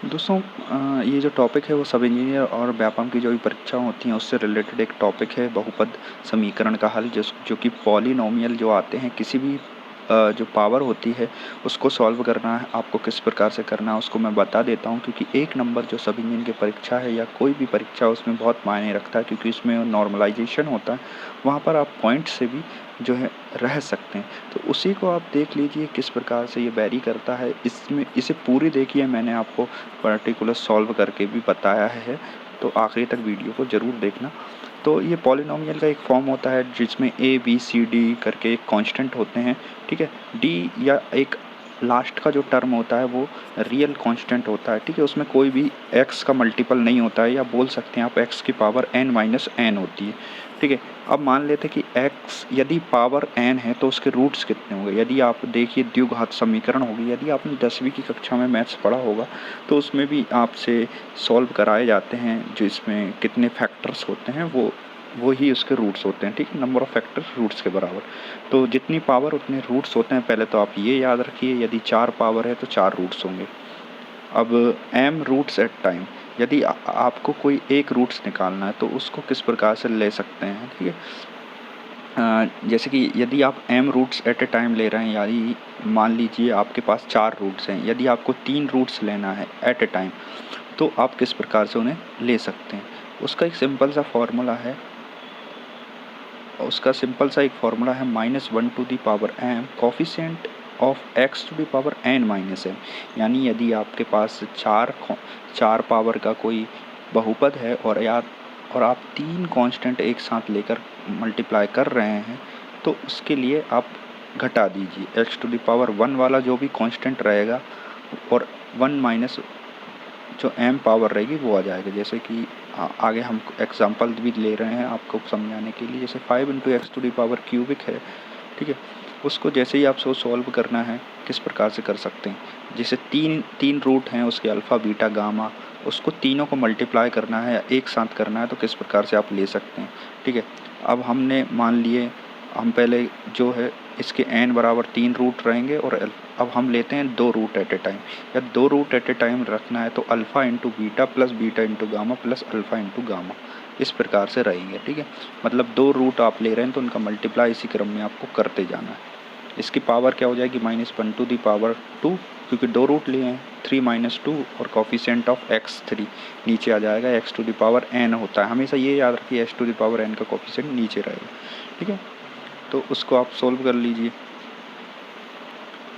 दोस्तों ये जो टॉपिक है वो सब इंजीनियर और व्यापम की जो भी परीक्षाएँ होती हैं उससे रिलेटेड एक टॉपिक है बहुपद समीकरण का हल जो कि पॉलिनोमियल जो आते हैं किसी भी जो पावर होती है उसको सॉल्व करना है आपको किस प्रकार से करना है उसको मैं बता देता हूँ, क्योंकि एक नंबर जो सब इंजन की परीक्षा है या कोई भी परीक्षा उसमें बहुत मायने रखता है, क्योंकि इसमें नॉर्मलाइजेशन होता है। वहाँ पर आप पॉइंट से भी जो है रह सकते हैं, तो उसी को आप देख लीजिए किस प्रकार से ये वैरी करता है। इसमें इसे पूरी देखिए, मैंने आपको पर्टिकुलर सॉल्व करके भी बताया है, तो आखिरी तक वीडियो को ज़रूर देखना। तो ये पॉलिनोमियल का एक फॉर्म होता है जिसमें ए बी सी डी करके एक कांस्टेंट होते हैं, ठीक है। डी या एक लास्ट का जो टर्म होता है वो रियल कांस्टेंट होता है, ठीक है। उसमें कोई भी एक्स का मल्टीपल नहीं होता है, या बोल सकते हैं आप एक्स की पावर एन माइनस एन होती है, ठीक है। अब मान लेते हैं कि एक्स यदि पावर एन है तो उसके रूट्स कितने होंगे। यदि आप देखिए द्विघात समीकरण होगी, यदि आपने 10वीं की कक्षा में मैथ्स पढ़ा होगा तो उसमें भी आपसे सॉल्व कराए जाते हैं, जो इसमें कितने फैक्टर्स होते हैं वो ही उसके रूट्स होते हैं, ठीक है। नंबर ऑफ फैक्टर्स रूट्स के बराबर, तो जितनी पावर उतने रूट्स होते हैं। पहले तो आप ये याद रखिए, यदि 4 पावर है तो 4 रूट्स होंगे। अब m रूट्स एट टाइम, यदि आपको कोई एक रूट्स निकालना है तो उसको किस प्रकार से ले सकते हैं, ठीक है। जैसे कि यदि आप m roots at a time ले रहे हैं, यानी मान लीजिए आपके पास 4 रूट्स हैं, यदि आपको 3 रूट्स लेना है एट ए टाइम, तो आप किस प्रकार से उन्हें ले सकते हैं। उसका एक सिंपल सा फॉर्मूला है, -1 to the power m coefficient of x to the power n minus m। यानी यदि आपके पास चार पावर का कोई बहुपद है और आप 3 कांस्टेंट एक साथ लेकर मल्टीप्लाई कर रहे हैं, तो उसके लिए आप घटा दीजिए x टू दी पावर 1 वाला जो भी कांस्टेंट रहेगा, और 1 माइनस जो m पावर रहेगी वो आ जाएगा। जैसे कि आगे हम एग्जांपल भी ले रहे हैं आपको समझाने के लिए। जैसे 5 into x to the power cubic है, ठीक है। उसको जैसे ही आप सॉल्व करना है किस प्रकार से कर सकते हैं। जैसे तीन रूट हैं उसके, अल्फ़ा बीटा गामा, उसको तीनों को मल्टीप्लाई करना है या एक साथ करना है तो किस प्रकार से आप ले सकते हैं, ठीक है। अब हमने मान लिए, हम पहले जो है इसके n बराबर 3 रूट रहेंगे, और अब हम लेते हैं 2 रूट एट ए टाइम। या 2 रूट एट ए टाइम रखना है तो alpha into beta plus beta into gamma plus alpha into gamma, इस प्रकार से रहेंगे, ठीक है। मतलब 2 रूट आप ले रहे हैं तो उनका मल्टीप्लाई इसी क्रम में आपको करते जाना है। इसकी पावर क्या हो जाएगी, -1 टू दी पावर 2, क्योंकि 2 रूट लिए हैं, 3 माइनस 2, और कोफिशिएंट ऑफ x 3 नीचे आ जाएगा। x to the power n होता है, हमेशा ये याद रखिए x to the power n का कोफिशिएंट नीचे रहेगा, ठीक है। तो उसको आप सोल्व कर लीजिए।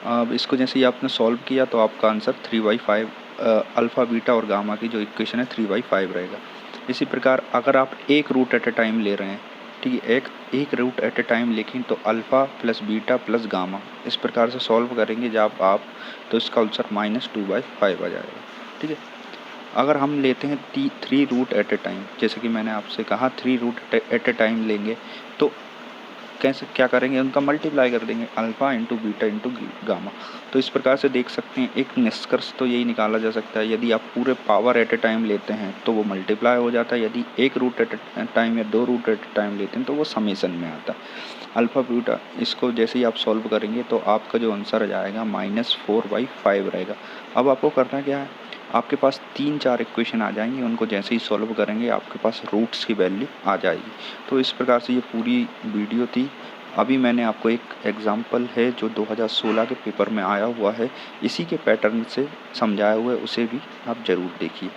अब इसको जैसे ही आपने सॉल्व किया तो आपका आंसर 3/5 अल्फ़ा बीटा और गामा की जो इक्वेशन है 3/5 रहेगा। इसी प्रकार अगर आप एक रूट एट ए टाइम ले रहे हैं, ठीक है, एक रूट एट ए टाइम लेकिन तो alpha plus beta plus gamma, इस प्रकार से सॉल्व करेंगे जब आप, तो इसका आंसर -2/5 आ जाएगा, ठीक है। अगर हम लेते हैं 3 रूट एट ए टाइम, जैसे कि मैंने आपसे कहा 3 रूट एट ए टाइम लेंगे तो कैसे क्या करेंगे, उनका मल्टीप्लाई कर देंगे, alpha into beta into gamma. तो इस प्रकार से देख सकते हैं, एक निष्कर्ष तो यही निकाला जा सकता है, यदि आप पूरे पावर एट ए टाइम लेते हैं तो वो मल्टीप्लाई हो जाता है, यदि एक रूट एट ए टाइम या 2 रूट एट ए टाइम लेते हैं तो वो समेसन में आता है अल्फ़ा बीटा। इसको जैसे ही आप सॉल्व करेंगे तो आपका जो आंसर आ जाएगा -4/5 रहेगा। अब आपको करना क्या है, आपके पास 3-4 इक्वेशन आ जाएंगी, उनको जैसे ही सॉल्व करेंगे आपके पास रूट्स की वैल्यू आ जाएगी। तो इस प्रकार से ये पूरी वीडियो थी। अभी मैंने आपको एक एग्जांपल है जो 2016 के पेपर में आया हुआ है, इसी के पैटर्न से समझाया हुआ है, उसे भी आप ज़रूर देखिए।